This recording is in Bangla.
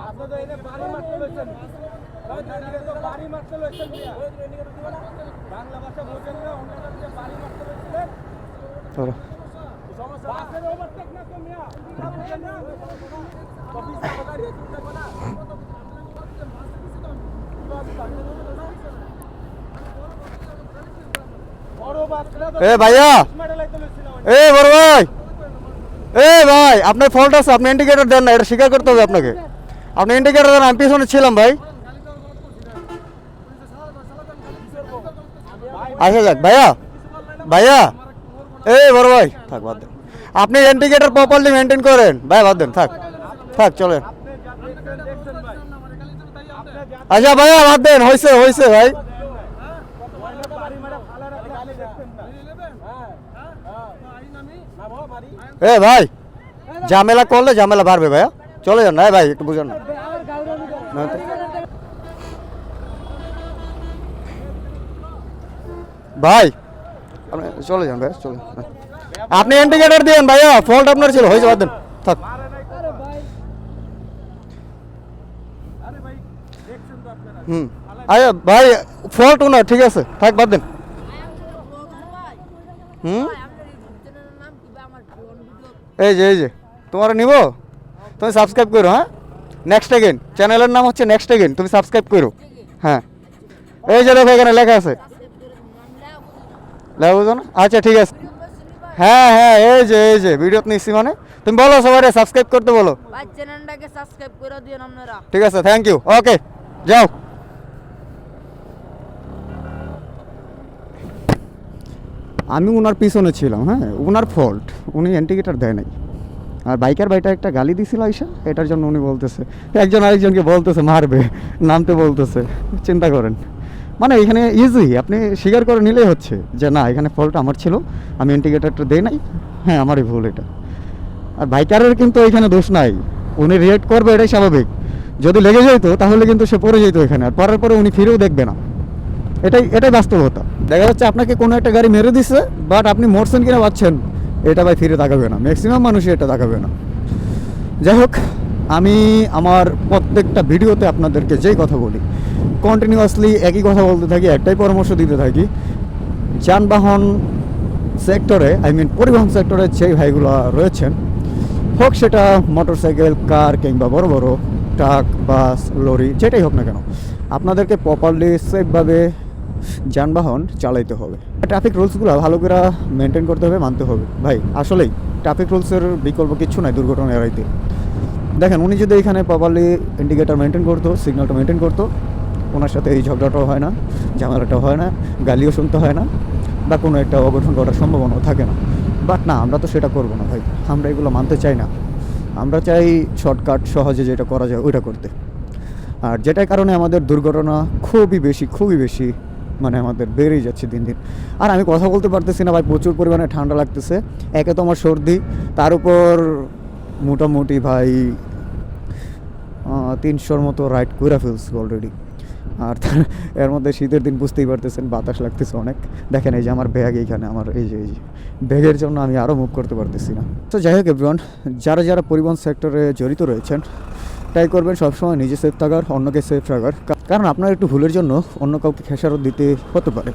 আপনি তো এনে বাড়ি মারতে লইছেন বাড়ি মারতে লইছেন বাংলা ভাষা বোঝেন না অন্যটা দিয়ে বাড়ি মারতে লইছিলেন সমস্যা বাসের ওভারটেক না তো মিয়া বুঝেন না অফিস সহকারী তুলতে কোনা এ ভাইয়া এ বড় ভাই এ ভাই আপনার ফল্ট আছে, আপনি ইন্ডিকেটর দেন না, এটা স্বীকার করতে হবে আপনাকে। আপনি ইন্ডিকেটর দেন, আমি পিছনে ছিলাম ভাই। আচ্ছা যাক ভাইয়া ভাইয়া এ বড় ভাই থাক বাদ দেন, আপনি ইন্ডিকেটর প্রপারলি মেনটেন করেন ভাই, বাদ দেন থাক থাক চলেন। আচ্ছা ভাইয়া বাদ দেন, হয়েছে হয়েছে ভাই। এ ভাই ঝামেলা করলে ঝামেলা বাড়বে ভাইয়া, চলে যান না ভাই, একটু বুঝেন না। ভাই আপনি চলে যান ভাই, চলে আপনি ইন্ডিকেটর দিন ভাইয়া, ফল্ট আপনার ছিল, হয়েছে বাদ দেন থাক। আচ্ছা ভাই ফল্ট না, ঠিক আছে থাক বাদ দেন। এই যে তোমার নিব, তুমি সাবস্ক্রাইব করো। হ্যাঁ নেক্সট এগেন, চ্যানেলের নাম হচ্ছে নেক্সট এগেন, তুমি সাবস্ক্রাইব করো। হ্যাঁ এই যে দেখো এখানে লেখা আছে, লেখা বুঝো না? আচ্ছা ঠিক আছে, হ্যাঁ হ্যাঁ এই যে ভিডিও নিচ্ছি, মানে তুমি বলো সবাই সাবস্ক্রাইব করতে বলো। চ্যানেলটাকে সাবস্ক্রাইব করে দিন আপনারা। ঠিক আছে, থ্যাংক ইউ, ওকে যাও। আমি ওনার পিছনে ছিলাম, হ্যাঁ ওনার ফল্ট, উনি ইন্ডিকেটর দেয় নাই। আর বাইকার ভাইটা একটা গালি দিছিল আইসা, এটার জন্য উনি বলতেছে একজন আরেকজনকে বলতেছে মারবে, নামতে বলতেছে। চিন্তা করেন, মানে এখানে ইজি, আপনি স্বীকার করে নিলেই হচ্ছে যে না এখানে ফল্ট আমার ছিল, আমি ইন্ডিকেটরটা দেই নাই, হ্যাঁ আমারই ভুল এটা। আর বাইকারের কিন্তু এখানে দোষ নাই, উনি রিয়েক্ট করবে এটাই স্বাভাবিক। যদি লেগে যেত তাহলে কিন্তু সে পড়ে যেত এখানে, আর পড়ার পরে উনি ফিরেও দেখবে না, এটাই বাস্তবতা। দেখা যাচ্ছে আপনাকে কোনো একটা গাড়ি মেরে দিচ্ছে, বাট আপনি মরছেন কিনা পাচ্ছেন এটা ভাই ফিরে তাকাবে না, ম্যাক্সিমাম মানুষই এটা তাকাবে না। যাই হোক, আমি আমার প্রত্যেকটা ভিডিওতে আপনাদেরকে যেই কথা বলি, কন্টিনিউয়াসলি একই কথা বলতে থাকি, একটাই পরামর্শ দিতে থাকি। যানবাহন সেক্টরে, পরিবহন সেক্টরে যেই ভাইগুলো রয়েছেন, হোক সেটা মোটরসাইকেল, কার কিংবা বড় বড় ট্রাক, বাস, লরি, যেটাই হোক না কেন, আপনাদেরকে প্রপারলি সেফভাবে যানবাহন চালাইতে হবে। ট্রাফিক রুলসগুলো ভালো করে মেনটেন করতে হবে, মানতে হবে ভাই। আসলেই ট্রাফিক রুলসের বিকল্প কিচ্ছু নাই দুর্ঘটনা এড়াইতে। দেখেন উনি যদি এখানে প্রপারলি ইন্ডিকেটর মেনটেন করতো, সিগন্যালটা মেনটেন করতো, ওনার সাথে এই ঝগড়াটাও হয় না, ঝামেলাটাও হয় না, গালিও শুনতে হয় না, বা কোনো একটা অঘটন ঘটার সম্ভাবনাও থাকে না। বাট না, আমরা তো সেটা করবো না ভাই, আমরা এগুলো মানতে চাই না। আমরা চাই শর্টকাট, সহজে যেটা করা যায় ওইটা করতে। আর যেটার কারণে আমাদের দুর্ঘটনা খুবই বেশি মানে আমাদের বেড়েই যাচ্ছে দিন দিন। আর আমি কথা বলতে পারতেছি না ভাই, প্রচুর পরিমাণে ঠান্ডা লাগতেছে। একে তো আমার সর্দি, তার উপর মোটামুটি ভাই 300-র মতো রাইড করে ফেলছি অলরেডি। আর এর মধ্যে শীতের দিন বুঝতেই পারতেছেন, বাতাস লাগতেছে অনেক। দেখেন এই যে আমার ব্যাগ, এইখানে আমার এই যে ব্যাগের জন্য আমি আরও মুভ করতে পারতেছি না। তো যাই হোক এভরিওয়ান, যারা পরিবহন সেক্টরে জড়িত রয়েছেন, ট্রাই করবেন সবসময় নিজে সেফ থাকার, অন্যকে সেফ রাখার, কারণ আপনার একটু ভুলের জন্য অন্য কাউকে খেসারত দিতে হতে পারে।